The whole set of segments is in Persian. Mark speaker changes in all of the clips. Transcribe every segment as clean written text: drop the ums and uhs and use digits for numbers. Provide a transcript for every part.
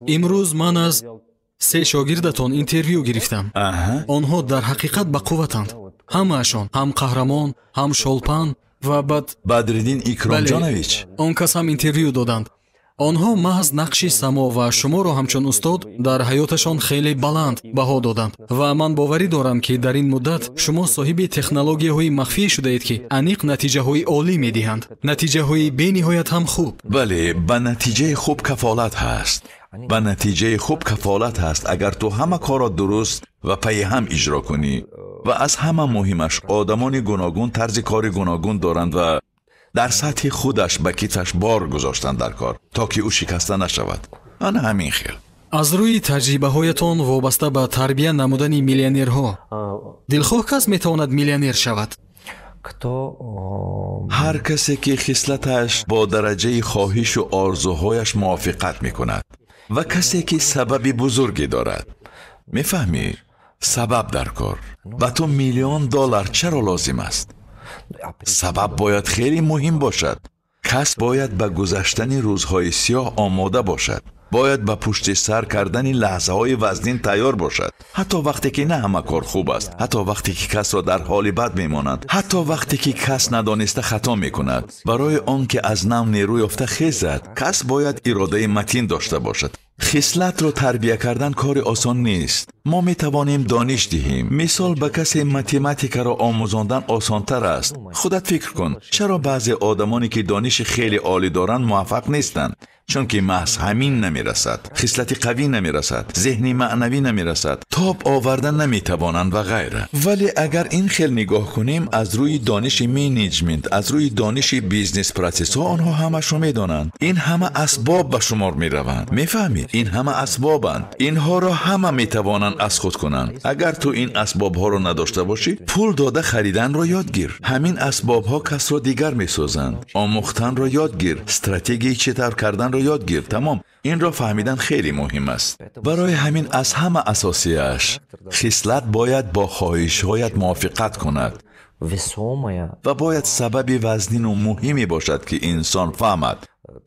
Speaker 1: امروز من از 3 شاگردتان اینترویو گرفتم. آنها در حقیقت با قوتند. همه‌شان، هم قهرمان، هم شولپان و بعد
Speaker 2: بدرالدین اکرامجانویچ.
Speaker 1: آن کس هم اینترویو دادند. آنها محض نقشی سما و شما را همچون استاد در حیاتشان خیلی بلند بها доданд و من باوری دارم که در این مدت شما صاحب تکنولوژی‌های مخفی شده اید که انیق نتیجه‌های عالی می‌دهند، نتیجه‌های بی‌نهایت هم خوب.
Speaker 2: بله، به نتیجه خوب کفالت هست. به نتیجه خوب کفالت هست اگر تو همه کار را درست و پی هم اجرا کنی. و از همه مهمش آدمان گوناگون طرز کار گوناگون دارند و در سطح خودش به کتفش بار گذاشتن در کار تا که او شکسته نشود. آن همین خیل.
Speaker 1: از روی تجربه هایتان وابسته به تربیت نمودن میلیونرها، دلخواه کس میتواند میلیونر شود؟
Speaker 2: هر کسی که خصلتش با درجه خواهش و آرزوهایش موافقت میکند و کسی که سبب بزرگی دارد. میفهمی؟ سبب در کار. و تو $1,000,000 چرا لازم است؟ سبب باید خیلی مهم باشد. کس باید به گذشتن روزهای سیاه آماده باشد. باید به پشت سر کردن لحظه های وزنین تیار باشد. حتی وقتی که نه همه کار خوب است، حتی وقتی که کس را در حال بد میمانند، حتی وقتی که کس ندانسته خطا میکند. برای آنکه از نو نیروی یافته خیزد، کس باید اراده متین داشته باشد. خصلت را تربیت کردن کار آسان نیست. ما می توانیم دانش دهیم. مثال به کسی متماتیک را آموزاندن آسان تر است. خودت فکر کن چرا بعضی آدمانی که دانش خیلی عالی دارند موفق نیستند؟ چون که محض همین نمی رسد، خصلت قوی نمی رسد، ذهنی معنوی نمی رسد، تاب آوردن نمی توانند و غیره. ولی اگر این خیل نگاه کنیم از روی دانش مینیجمنت، از روی دانش بیزنس پراتس ها، آنها همشو می دانند. این همه اسباب به شمار می روند. می فهمید؟ این همه اسبابند. اینها را همه می توانند از خود کنند. اگر تو این اسباب ها را نداشته باشی، پول داده خریدن را یاد گیر. همین اسباب ها کس را دیگر می سازند. آموختن را یاد گیر. استراتژی چطور کردن را یاد گیر. تمام. این را فهمیدن خیلی مهم است. برای همین از همه اساسیش خصلت باید با خواهش‌هایت موافقت کند و باید سبب وزنین و مهمی باشد که انسان فهمد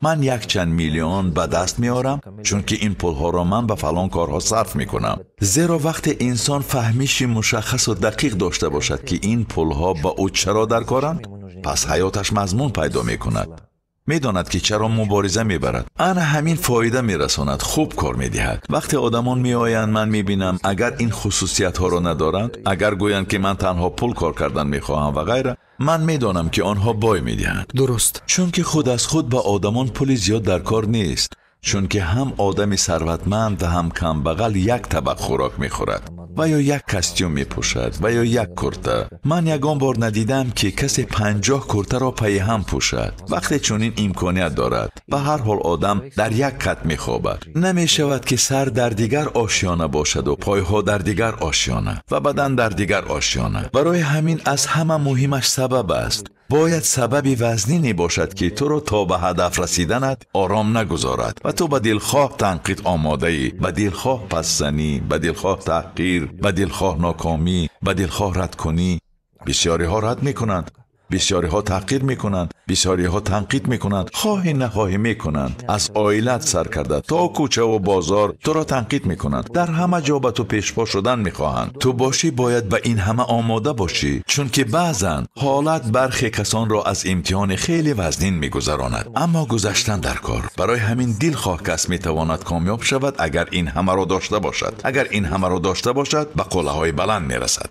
Speaker 2: من 1 میلیون به دست میارم چون که این پولها را من به فلان کارها صرف میکنم. زیرا وقت انسان فهمیش مشخص و دقیق داشته باشد که این پولها با او چرا در کارند، پس حیاتش مضمون پیدا میکند. میداند که چرا مبارزه میبرد. آن همین فایده میرساند، خوب کار میدهد. وقتی آدمان میآیند من میبینم اگر این خصوصیت ها را ندارند، اگر گویند که من تنها پول کار کردن میخواهم و غیره، من میدانم که آنها بای میدهند.
Speaker 1: درست.
Speaker 2: چون که خود از خود به آدمان پول زیاد در کار نیست. چون که هم آدم ثروتمند و هم کم بغل 1 طبق خوراک میخورد و یا 1 کاستیوم میپوشد و یا 1 کرته. من یگان بار ندیدم که کسی 50 کرته را پی هم پوشد. وقتی چنین امکانیت دارد، به هر حال آدم در 1 کت میخوابد. نمیشود که سر در دیگر آشیانه باشد و پایها در دیگر آشیانه و بدن در دیگر آشیانه. برای همین از همه مهمش سبب است. باید سبب وزنینی باشد که تو رو تا به هدف رسیدنت آرام نگذارد و تو به دلخواه تنقید آماده ای، به دلخواه پس‌زنی، به دلخواه تحقیر، به دلخواه ناکامی، به دلخواه رد کنی. بسیاری ها رد میکنند، بسیاری ها تحقیر میکنند، بسیاری ها تنقید میکنند، خواهی نخواهی میکنند. از عائلت سر کرده تا کوچه و بازار تو را تنقید میکنند. در همه جا به تو پیشپا شدن میخواهند. تو باشی باید به این همه آماده باشی، چون که بعضا حالت برخی کسان را از امتحان خیلی وزنین میگذراند. اما گذشتن در کار. برای همین دلخواه کس میتواند کامیاب شود اگر این همه را داشته باشد. اگر این همه را داشته باشد به قله‌های بلند میرسد.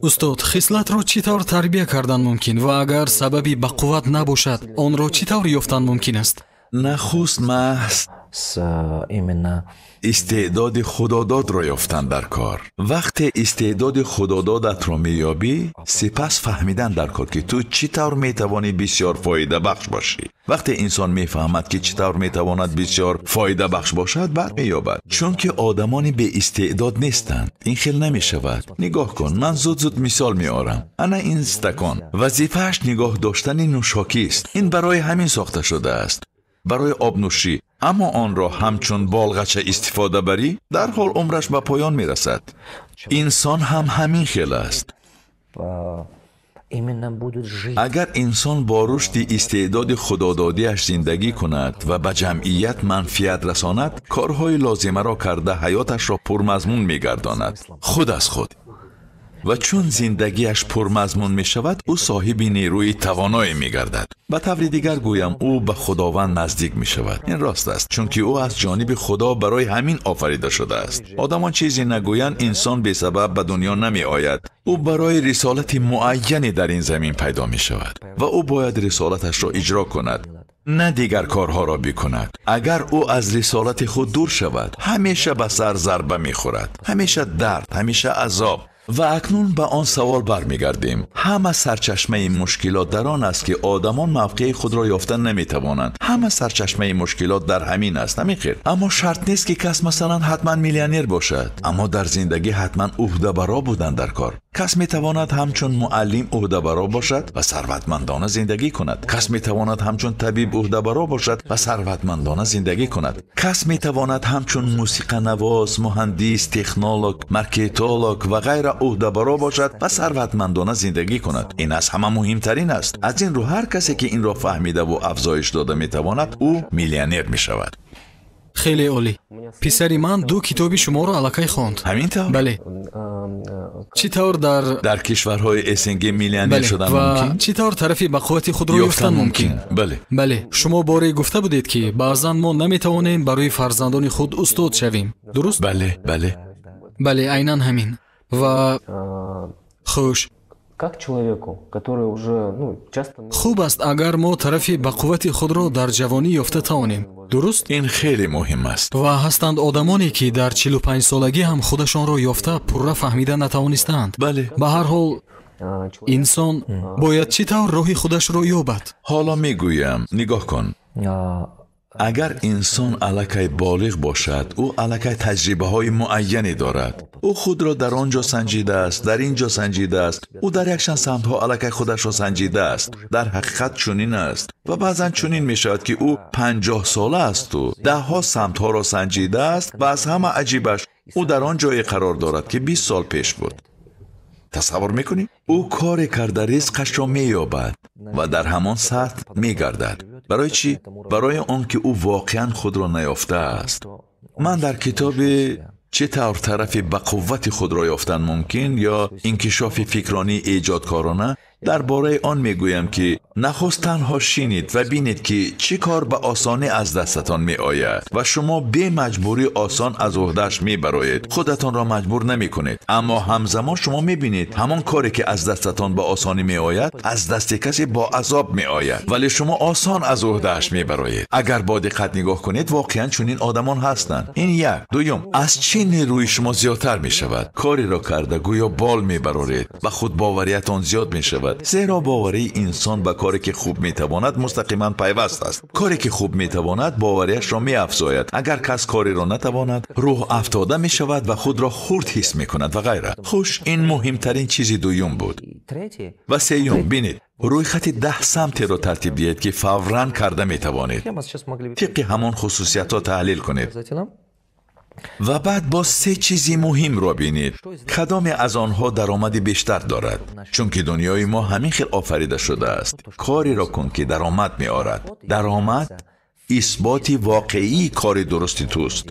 Speaker 1: استاد، خصلت را چطور تربیت کردن ممکن و اگر سببی به قوت نباشد آن را چطور یافتن ممکن است؟
Speaker 2: نخست محض استعداد خداداد را یافتن در کار. وقتی استعداد خدادادت را میابی، سپس فهمیدن در کار که تو چطور میتوانی بسیار فایده بخش باشی. وقتی انسان میفهمد که چطور میتواند بسیار فایده بخش باشد، بعد مییابد. چون که آدمانی به استعداد نیستند. این خیل نمیشود. نگاه کن، من زود مثال میارم. انا این استکان وظیفه‌اش نگاه داشتن نوشاکی است. این برای همین ساخته شده است، برای آب نوشی. اما آن را همچون بالغچه استفاده بری، در حال عمرش به پایان میرسد. انسان هم همین خیل است. اگر انسان با رشد استعداد خدادادیش زندگی کند و به جمعیت منفعت رساند، کارهای لازمه را کرده حیاتش را پرمضمون می‌گرداند خود از خود. و چون زندگیش پرمضمون می شود، او صاحب نیروی توانایی می گردد. به طور دیگر گویم او به خداوند نزدیک می شود. این راست است، چون که او از جانب خدا برای همین آفریده شده است. آدمان چیزی نگویند انسان بی سبب به دنیا نمی آید. او برای رسالت معینی در این زمین پیدا می شود و او باید رسالتش را اجرا کند، نه دیگر کارها را بکند. اگر او از رسالت خود دور شود، همیشه به سر ضربه می خورد، همیشه درد، همیشه عذاب. و اکنون به آن سوال برمیگردیم. همه سرچشمه مشکلات در آن است که آدمان موقع خود را یافتن نمیتوانند. همه سرچشمه مشکلات در همین است، همین خیر. اما شرط نیست که کس مثلا حتما میلیونر باشد، اما در زندگی حتما عهده برا بودن در کار. کس میتواند همچون معلم عهده برا باشد و ثروتمندانه زندگی کند. کس میتواند همچون طبیب عهده برا باشد و ثروتمندانه زندگی کند. کس میتواند همچون موسیقی نواز، مهندس، تکنولوژ، مارکتولوژ و غیره عهده برا باشد و ثروتمندانه زندگی کند. این از همه مهمترین است. از این رو هر کسی که این را فهمیده و افزایش داده میتواند، او میلیونر میشود.
Speaker 1: خیلی عالی. پسری من 2 کتابی شما را الکی خواند.
Speaker 2: همینطور؟
Speaker 1: بله. چطور در
Speaker 2: کشورهای اسنگ میلیونر شدن ممکن؟
Speaker 1: و چطور طرفی به قوت خود را یافتن ممکن؟ بله. شما باره گفته بودید که بعضا ما نمیتوانیم برای فرزندان خود استاد شویم. درست؟ بله عیناً همین. و خوش خوب است اگر ما طرفی به قوت خود را در جوانی یافته توانیم. درست؟
Speaker 2: این خیلی مهم است.
Speaker 1: و هستند آدمانی که در 45 سالگی هم خودشان را یافته پورا فهمیده نتوانستند.
Speaker 2: بله.
Speaker 1: به هر حال انسان باید چطور راهی خودش را یابد؟
Speaker 2: حالا میگویم، نگاه کن. اگر انسان الکی بالغ باشد، او الکی تجربه های معینی دارد. او خود را در آنجا سنجیده است، در اینجا سنجیده است. او در یکشان سمت ها الکی خودش را سنجیده است. در حقیقت چنین است و بعضا چنین می شود که او 50 ساله است و 10 سمت ها را سنجیده است و از همه عجیبش او در آن جایی قرار دارد که 20 سال پیش بود. تصور میکنی؟ او کار کرده رزقش را مییابد و در همان سطح میگردد. برای چی؟ برای آن که او واقعا خود را نیافته است. من در کتاب چطور طرفی به قوت خود را یافتن ممکن یا انکشاف فکرانی ایجادکارانه درباره آن میگویم که نخست تنها شینید و بینید که چه کار به آسانی از دستتان می آید و شما به مجبوری آسان از عهده‌اش می برایید. خودتان را مجبور نمی کنید، اما همزمان شما می بینید همان کاری که از دستتان به آسانی می آید از دست کسی با عذاب می آید، ولی شما آسان از عهده‌اش می برایید. اگر با دقت نگاه کنید واقعا چنین آدمان هستند. این یک. دوم، از چه نیروی شما زیادتر می شود؟ کاری را کرده گویا بال می برارید و خود باوریتان زیاد می شود. زیرا باوری انسان به کاری که خوب میتواند مستقیما پیوست است. کاری که خوب میتواند باوریش را میافزاید. اگر کس کاری را نتواند روح افتاده میشود و خود را خرد حس میکند و غیره. خوش، این مهمترین چیزی دوم بود. و سوم، بینید روی خط 10 سمتی را ترتیب دهید که فوراً کرده میتوانید. طبق همان خصوصیت ها تحلیل کنید و بعد با 3 چیزی مهم را بینید. کدام از آنها درآمد بیشتر دارد؟ چون که دنیای ما همین خیلی آفریده شده است. کاری را کن که درآمد می آرد. درآمد اثباتی واقعی کار درستی توست.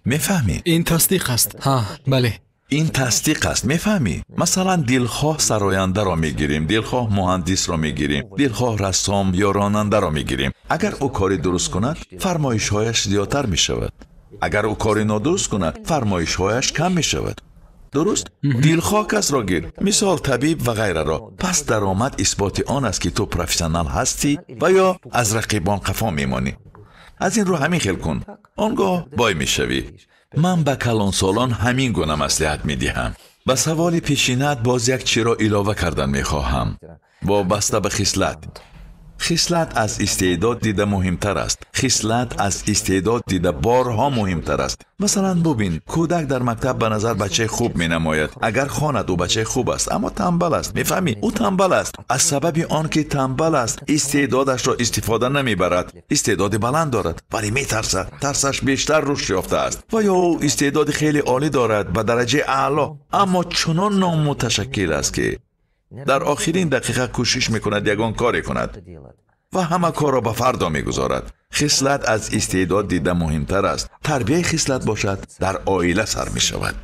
Speaker 2: میفهمی؟
Speaker 1: این تصدیق است. بله.
Speaker 2: این تصدیق است. میفهمی؟ مثلا دلخواه سراینده را میگیریم، دلخواه مهندس را میگیریم، دلخواه رسام یا راننده را میگیریم. اگر او کاری درست کند فرمایش هایش زیادتر می شود. اگر او کاری نادرست کند فرمایش هایش کم می شود. درست؟ دلخواه کس را گیر، مثال طبیب و غیره را. پس درآمد اثبات آن است که تو پروفسیونال هستی و یا از رقیبان قفا میمانی. از این رو همین خیل کن، آنگاه بای میشوی. من به کلان سالان همین گونه مصلحت میدهم. به سوال پیشینت باز یک چیز را علاوه کردن میخواهم. وابسته به خصلت. خصلت از استعداد دیده مهمتر است. خصلت از استعداد دیده بارها مهمتر است. مثلا ببین، کودک در مکتب به نظر بچه خوب می نماید. اگر خواند او بچه خوب است اما تنبل است. میفهمی؟ او تنبل است. از سبب آن که تنبل است استعدادش را استفاده نمی برد. استعداد بلند دارد ولی می ترسد. ترسش بیشتر رشد یافته است. و یا او استعداد خیلی عالی دارد به درجه اعلا اما چنان نامتشکل است که در آخرین دقیقه کوشش میکند یگان کاری کند و همه کار را به فردا میگذارد. خصلت از استعداد دیده مهمتر است. تربیت خصلت باشد در عائله سر می شود.